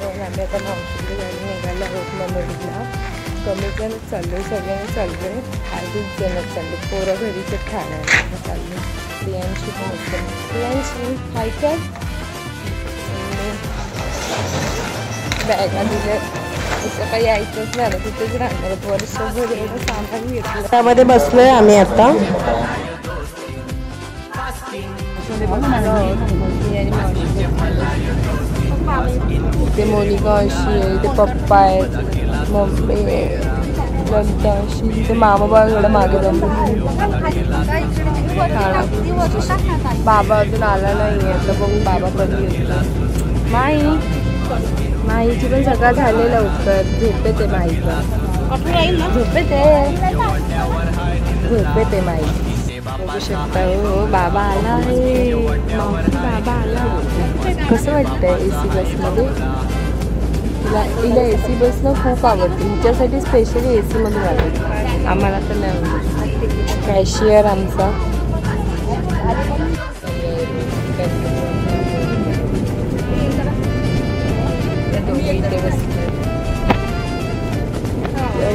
आम्ही आता मावशीकडे जायला निघालो आहोत मनोरीला. कमी जण चाललो, सगळ्यांनी चाललो आहे. 8 जण चाललो. पोरं घरीच ठाण्याला चाललो. प्रियांशी पण प्रियांशी हाय कर. बॅगा दिल्या. असं काही यायचंच नाही, तिथेच राहणार. वर्षभर एवढं सामान घेतलं. त्यामध्ये बसलोय आम्ही आता. इथे मोनिका अशी आहे, इथे पप्पा आहेत, मम्मी ललिता अशी, इथे मामा बाबाकडे मागे जाऊन. बाबा अजून आला नाही आहे, तर बघू बाबा कधी येतो. माईची पण सगळं झालेलं लवकर. झोपेत आहे माईचं. झोपेत आहे माई. बघू शकता. हो बाबा आला आहे. बाबा आला. कसं वाटतंय AC बसमध्ये? तिला AC बसणं खूप आवडते. हिच्यासाठी स्पेशली AC मधून आवडते. आम्हाला तर नाही आवडत. कॅशियर आमचा इथे बसले.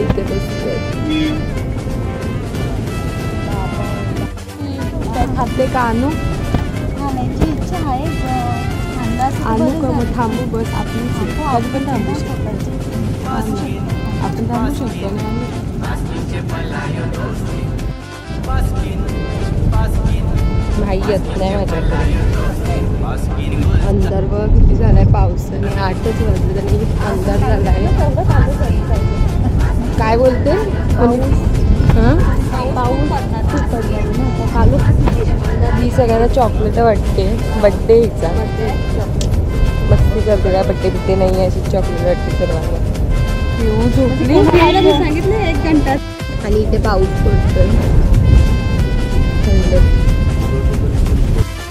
इथे बसले. खाते का आणू? खाण्याची इच्छा आहे. आणू का मग? थांबू बस. आपण पण थांबू शकतो. आपण थांबू शकतो ना. नाही येत नाही माझ्याकडे. अंधार बघ किती झालाय पावसाने. 8च वाजले आणि अंधार झालाय. काय बोलते? हां ही सगळ्यांना चॉकलेट वाटते. बड्डे हिचा. मस्ती करते का? बड्डे बिड्डे नाही आहे, अशी चॉकलेट वाटते सर्वांना. पिऊ झोपली. सांगितलं 1 घंटा. आणि इथे पाऊस पडतोय.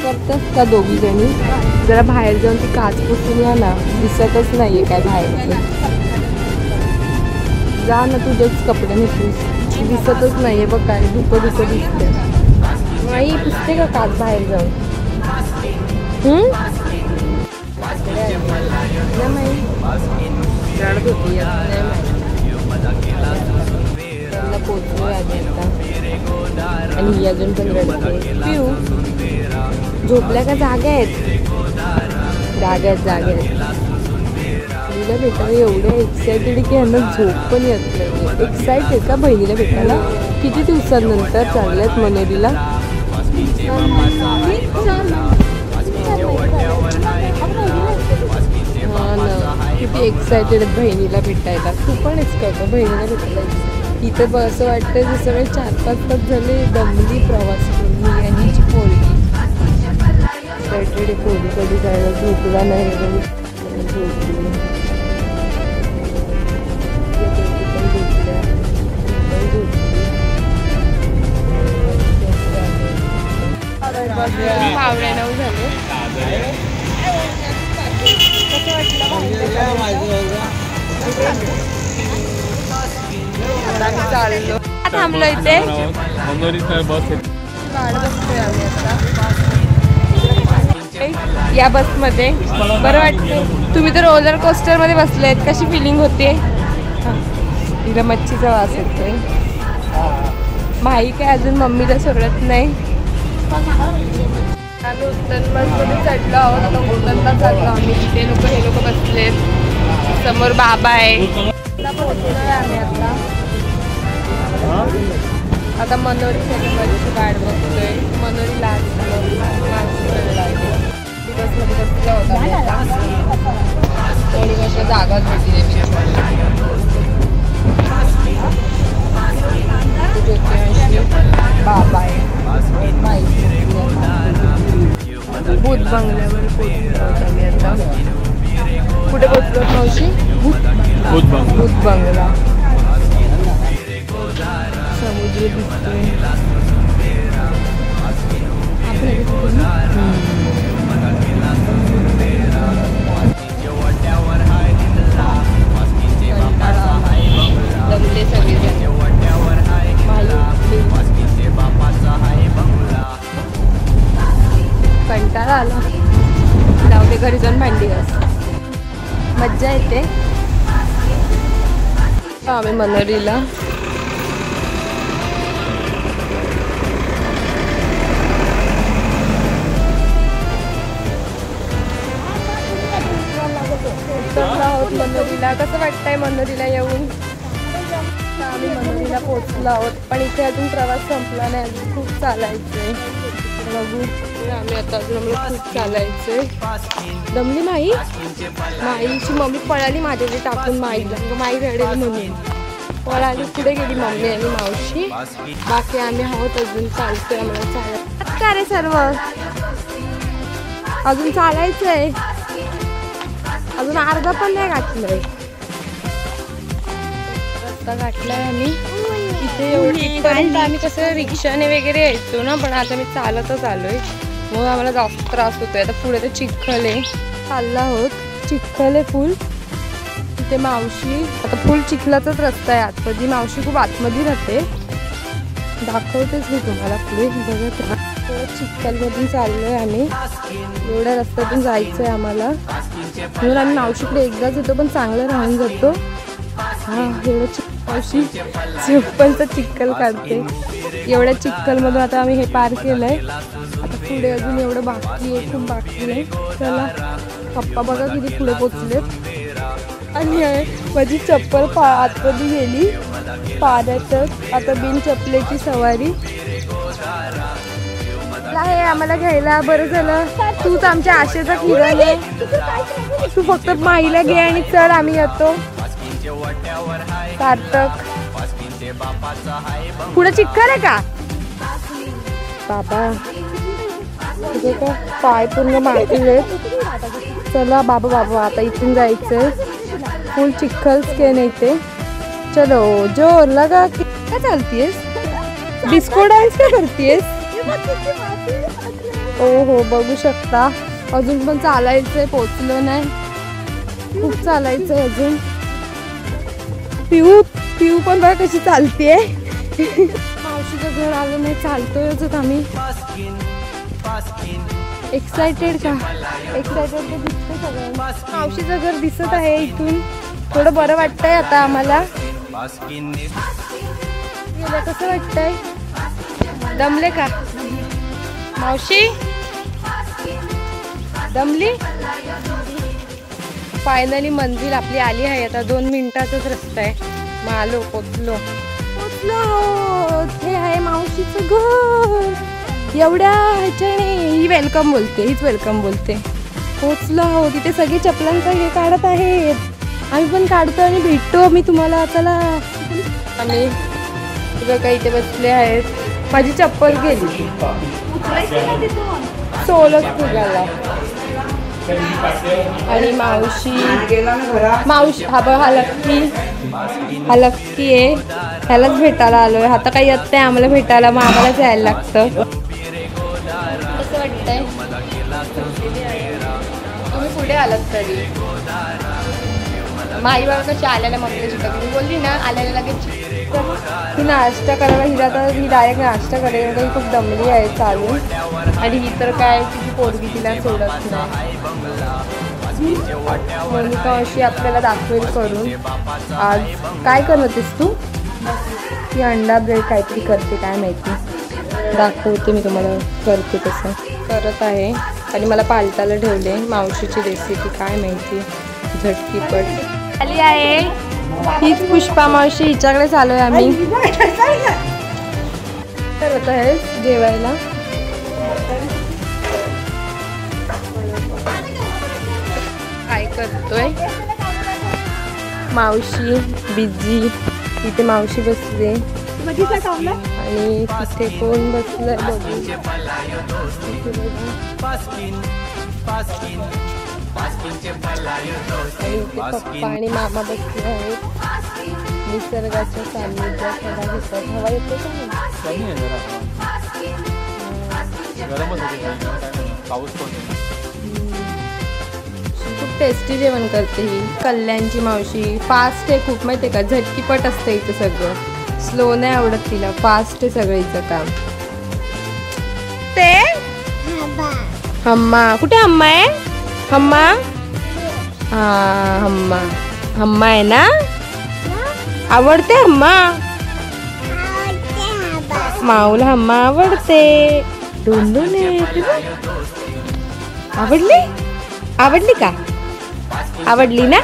करतात का दोघी जणी? जरा बाहेर जाऊन ती काच पुसून या ना. दिसतच नाहीये काय बाहेरचं. जा ना, तुझेच कपडे निघूस. दिसतच नाहीये बघ. काय धुकं दिसते. नाही पुसते का काच बाहेर जाऊन? रडत होती. त्यांना पोचलो आधी आता. आणि ही अजून पण रडते. पिऊ झोपल्या का? जागे आहेत. जागे आहेत. तिला भेटायला एवढ्या एक्सायटेड की यांना झोप पण येत नाही. एक्सायटेड का बहिणीला भेटायला? किती दिवसांनंतर चालल्यात मनोरीला. हा ना, किती एक्सायटेड बहिणीला भेटायला. तू पण एक्सायटेड बहिणीला भेटायला. इथं असं वाटतं जसं वेळ 4-5 तास झाले दमली प्रवास करून. मी आणि हिची पोरगी एक्सायटेड. पोरी कधी जायला झोपला नाही. झोपली. पावणे 9 झाले. चाललो. थांबलो इथे. या बसमध्ये बरं वाटते. तुम्ही तर रोलर कोस्टर मध्ये बसलेत. कशी फिलिंग होते? तिला मच्छीचा वास येतोय. माही काय अजून मम्मीला सोडत नाही. आम्ही उत्तन बसमध्ये चढलो आहोत. आता उत्तनला चाललो आम्ही. तिथे हे लोक बसलेत. समोर बाबा आहे. पोहोचलोय आम्ही आता मनोरीसाठी बरीचशी वाट बघतोय. मनोरी लास्ट बसमध्ये बसला होता आम्ही आता. थोडी वर्ष जागाच भेटली. बाबा आहे. भूत बंगल्यावर पोहोचलो आम्ही आता. कुठे पोहोचलो मावशी? भूत बंगला. समुद्र दिसतोय. जमले सगळे. कंटाळा आला. जाऊ दे घरी जाऊन भांडी घास. मज्जा येते. आम्ही मनोरीला आहोत. मनोरीला कसं वाटतंय मनोरीला येऊन? आम्ही मनोरीला पोहोचलो आहोत, पण इथे अजून प्रवास संपला नाही, अजून खूप चालायचंय. बघू आम्ही आता अजून आम्हाला खूप चालायचंय. दमली माई? माईची मम्मी पळाली माझ्याकडे टाकून माईला, माई रडेल म्हणून पळाली. पुढे गेली मम्मी आणि मावशी. बाकी आम्ही आहोत अजून चालतोय. आम्हाला चालायचं का रे सर्व? अजून चालायचंय, अजून अर्धा पण नाही गाठलंय. रस्ता गाठलाय आम्ही इथे. एवढीपर्यंत आम्ही कसं रिक्षाने वगैरे यायचो ना, पण आता मी चालतच आलोय, मग आम्हाला जास्त त्रास होतोय. आता पुढे तर चिखल आहे, चाललो आहोत. चिखल आहे फुल. तिथे मावशी, आता फुल चिखलाचाच रस्ता आहे आतमध्ये. मावशी खूप आतमध्ये राहते, दाखवतेच मी तुम्हाला पुढे बघत राहा. चिखलमधून चाललोय आम्ही. एवढ्या रस्त्यातून जायचंय आम्हाला, म्हणून आम्ही मावशीकडे एकदाच येतो पण चांगलं राहून जातो. हा एवढं मावशी चप्पलचं चिखल काढते. एवढ्या चिखलमधून आता आम्ही हे पार केलंय. आता पुढे अजून एवढं बाकी आहे, खूप बाकी आहे. चला पप्पा बघा किती पुढे पोचलेत. आणि माझी चप्पल आतमध्ये गेली पाण्यातच. आता बिन चप्पलेची सवारी आहे आम्हाला घ्यायला. बरं झालं तूच आमच्या आशेचा किरण आहे. तू फक्त माईला घे आणि चल, आम्ही येतो. सार्थक पुढे चिखल आहे का बाबा? तुझे का पाय पूर्ण मारले. चला बाबा बाबा आता इथून जायचंय. फुल चिखल स्केन येते. चलो जोर लगा. काय चालतीयस? डिस्को डान्स काय करतीयस? हो हो बघू शकता. अजून पण चालायचंय, पोचलो नाही, खूप चालायचंय अजून. पिऊ पिऊ पण बघा कशी चालतेय. मावशीचं घर आलं नाही, चालतोयच आम्ही. एक्सायटेड का? एक्सायटेड तर दिसतं सगळं. मावशीचं घर दिसत आहे इथून. थोडं बरं वाटतंय आता आम्हाला. कसं वाटतंय? दमले का मावशी? दमली? फायनली मंजिल आपली आली आहे. आता 2 मिनिटाचाच रस्ता आहे. मग आलो, पोचलो. हे आहे मावशीचं घर. एवढ्या ह्याच्याने ही वेलकम बोलते, हीच वेलकम बोलते. पोचलो हो. तिथे सगळे चपलांचा हे काढत आहेत. आम्ही पण काढतो आणि भेटतो मी तुम्हाला. चला आम्ही बघा इथे बसले आहेत. माझी चप्पल गेली, सोलच फुगाला. आणि मावशी हा बघ, हा लक्की आहे. ह्यालाच भेटायला आलोय. आता काही येत नाही आम्हाला भेटायला, मग आम्हालाच यायला लागतं. कसं वाटतंय? तुम्ही पुढे आलात तरी. माई बाबा कशी आल्याला मम्मी बोलली ना, आल्याला लगेच ती नाश्ता करायला. हिला तर ही डायरेक्ट नाश्ता करेल, ही खूप दमली आहे चालून. आणि ही तर काय तिची पोरगी तिला सोडत नाही. मोनिका अशी आपल्याला दाखवेल करून. आज काय करत होतीस तू? ती अंडा ब्रेड काहीतरी करते, काय माहिती. दाखवते मी तुम्हाला करते तसं करत आहे. आणि मला पालताला ठेवले. मावशीची रेसिपी काय माहिती, झटकीपट आली आहे. हीच पुष्पा मावशी, हिच्याकडे चालू आहे आम्ही. करत आहे जेवायला. काय करतोय मावशी? बिझी. इथे मावशी बसले आणि तिथे कोण बसलंय बघू. आणि इथे पप्पा आणि मामा बसले आहेत. निसर्गाच्या सान्निध्यात हवा घेतात. हवा येते का? खूप टेस्टी जेवण करते ही कल्याणची मावशी. फास्ट आहे खूप, माहिती आहे का? झटकीपट असतं इथे सगळं. स्लो नाही आवडत तिला, फास्ट आहे सगळं हिचं काम. ते हम्मा कुठे? हम्मा आहे? हम्मा हा हम्मा हम्मा आहे ना, आवडते हम्मा, माऊला हम्मा आवडते. दोन दोन आहे. आवडली आवडली का, आवडली ना.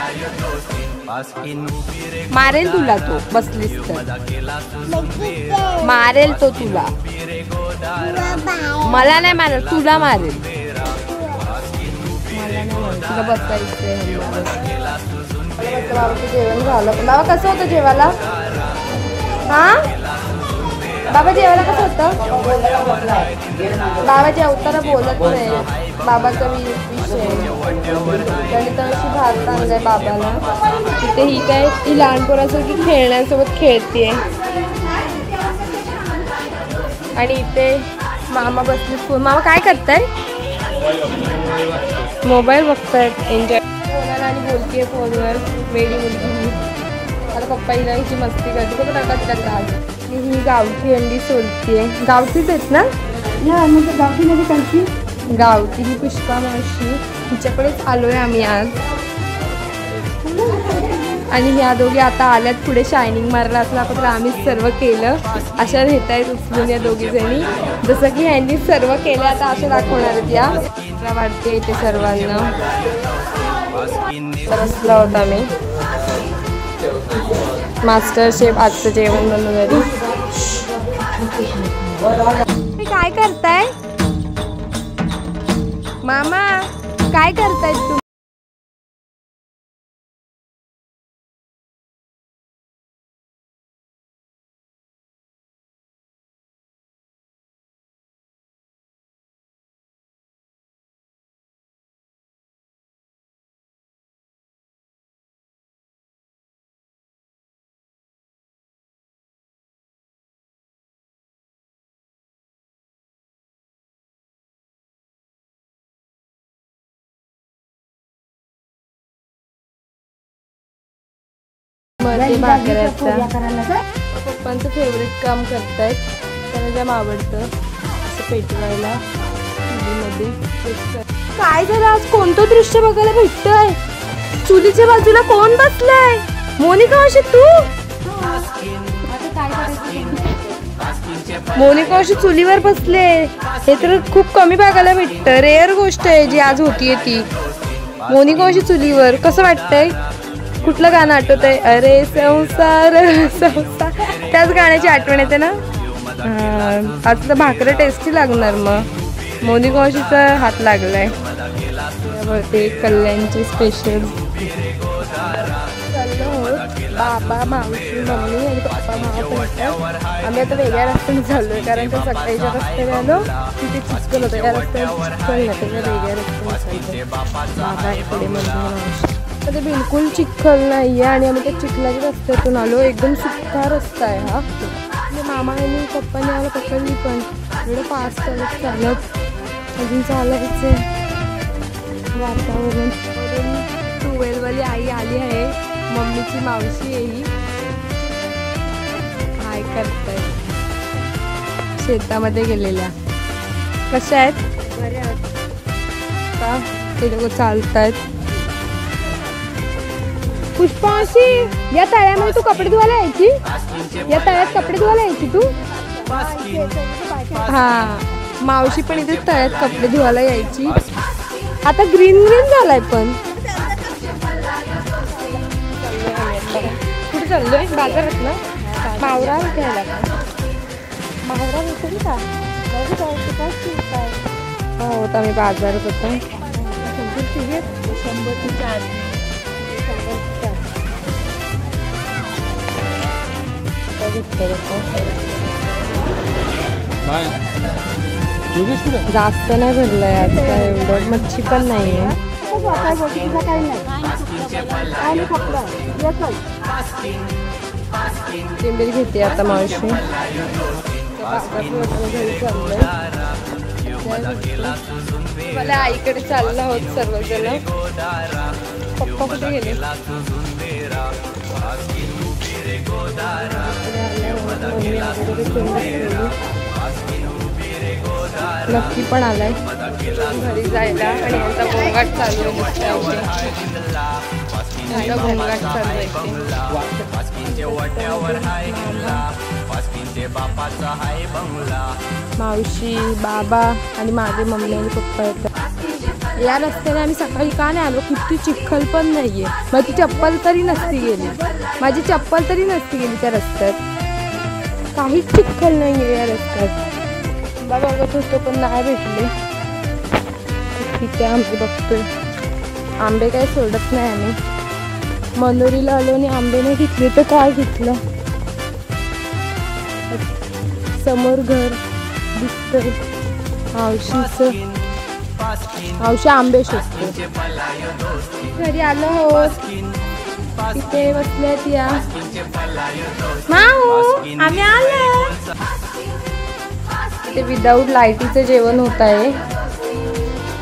मारेल तुला तो बसलीस तर, मारेल तो तुला. मला नाही मारेल, तुला मारेल. मला नाही मारेल, तुला बसायचंय. बाबाचं जेवण झालं. बाबा कसं होतं जेवायला? हा बाबा जेवायला कसं होतं? बाबा जेवताना बोलत नाही. बाबाचा विषय गणिताशी भात आणलाय बाबाला. तिथे ही काय, ही लहान पोरासारखी खेळण्यासोबत खेळतीये. आणि इथे मामा बसले. मामा काय करताय? मोबाईल बघतायत. एन्जॉय फोनला आणि बोलतीये फोनवर. वेडी मुलगी. आता पप्पा हिला हिची मस्ती करते. बघ नका तिला त्रास. ही गावठी अंडी सोलतीये. गावठीच आहेत ना? गावठीमध्ये कशी गावठी ही पुष्पा मावशी. हिच्याकडेच आलोय आम्ही आज. आणि ह्या दोघी आता आल्यात पुढे शायनिंग मारला असला तर आम्हीच सर्व केलं. अशा घेत आहेत उचलून या दोघी जणी. जसं की ह्यांनी सर्व केलं आता अशा दाखवणार आहेत. या वाटते इथे सर्वांना. तरसला होता मी. मास्टर शेफ आजचं जेवण बनवलं. काय करताय मामा, काय करताय तुम्ही? पप्पांचं फेवरेट काम करतायत. त्यांना जाम आवडतं असं पेटवायला. काय झालं आज? कोणतं दृश्य बघायला भेटतंय? चुलीच्या बाजूला कोण बसलाय? मोनिका अशी तू? मोनिका अशी चुलीवर बसले. हे तर खूप कमी बघायला भेटतं. रेअर गोष्ट आहे जी आज होतीये ती. मोनिका अशी चुलीवर. कसं वाटतंय? कुठलं गाणं आठवत आहे? अरे संसार संसार, त्याच गाण्याची आठवण येते ना. आज तर भाकरं टेस्टी लागणार. मग मोनिका मावशीचा हात लागलाय. ते कल्याणची स्पेशल. बाबा मावशी मम्मी आणि पप्पा मामा पण. आम्ही आता वेगळ्या रस्त्याने चाललोय कारण त्या सकाळीच्या रस्त्याने आलो तिथे चिचकल होतं. या रस्त्याने चिचकल नाही, त्याच्या वेगळ्या रस्त्याने बाबा इकडे मावशी. ते बिलकुल चिखल नाही आहे आणि आम्ही त्या चिखलाच्या रस्त्यातून आलो. एकदम सुका रस्ता आहे हा. मामा आणि पप्पाने आम्हाला पकडली पण एवढं फास्ट चालत अजून चालायचं. वातावरण 12 वाली आई आली आहे. मम्मीची मावशी आहे ही. काय करताय? शेतामध्ये गेलेल्या. कशा आहेत? का ते लोक चालतायत. पुष्पाशी या तळ्यामध्ये तू कपडे धुवायला यायची? या तळ्यात कपडे धुवायला यायची तू? हा मावशी पण इथे तळ्यात कपडे धुवायला यायची. आता ग्रीन ग्रीन झालाय पण. कुठे चाललोय? बाजारात ना. मावरा घ्यायला का? मावरा विकली का? हो होता मी बाजारात होता. 100 जास्त नाही भरलंय आज काय एवढं. मच्छी पण नाहीये. चिंबीर घेते आता मावशी. मला आईकडे चालला आहोत सर्वजण. पप्पा कुठे गेले? मम्मी नक्की पण आलाय घरी जायला आणि यांचा गोंगाट चालू आहे यांचा गोंगाट चालू आहे मावशी बाबा आणि मागे मम्मी आणि पप्पा येतात या रस्त्याने आम्ही सकाळी का नाही आलो किती चिखल पण नाहीये माझी चप्पल तरी नसती गेली त्या रस्त्यात काहीच चिखल नाहीये या रस्त्यात बाबा बघत होतो पण नाही भेटले ठीक आहे आंबे बघतोय आंबे काही सोडत नाही आम्ही मनोरीला आलो आणि आंबे नाही घेतले तर काय घेतलं समोर घर दिसतंय मावशी आंबे शोधते घरी आलो हो तिथे बसल्यात या माऊ आम्ही आलो ते विदाऊट लाईटीचं जेवण होत आहे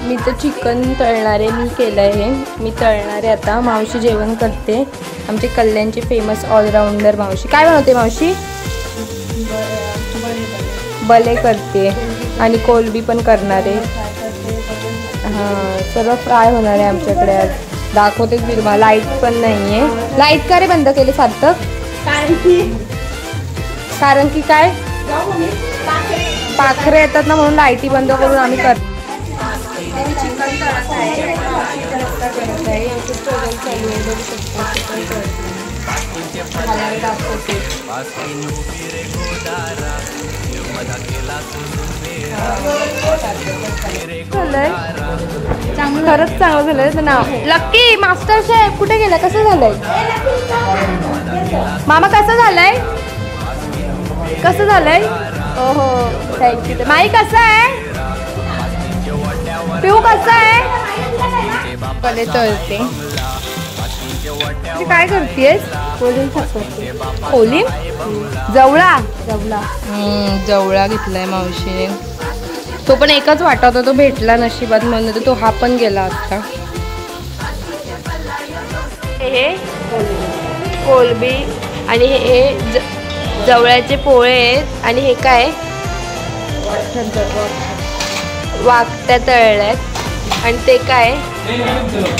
मी तर चिकन तळणार आहे मी केलं आहे मी तळणार आहे आता मावशी जेवण करते आमचे कल्याणचे फेमस ऑलराऊंडर मावशी काय बनवते मावशी बले करते आणि कोलबी पण करणार आहे हां सर्व फ्राय होणार आहे आमच्याकडे आज दाखवतेच बिरमा लाईट पण नाही आहे लाईट का रे बंद केले सार्थक कारण की काय पाखरे येतात ना म्हणून लाईटी बंद करून आम्ही करतो चिकन तळत आहे खरंच चांगलं झालंय नाव लक्की मास्टर शेफ कुठे गेला कसं झालंय मामा कसं झालंय हो हो थँक्यू माई कसं आहे पिऊ कसं आहे पले तळते काय करतेस कोलिम जवळा घेतलाय मावशीने तो पण एकच वाटा होता तो भेटला नशिबात म्हणून तो हा पण गेला आता हे कोलबी आणि हे जवळ्याचे पोळे आहेत आणि हे काय वाकट्या तळल्यात आणि ते काय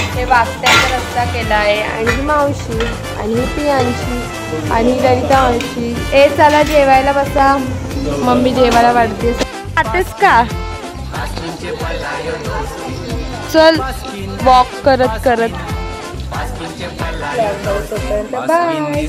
हे वाकट्याचा रस्ता केला आहे आणि ही मावशी आणि ही पियांची आणि ललिता मावशी ए चला जेवायला बसा मम्मी जेवायला वाढते आतेस का चल वॉक करत बाय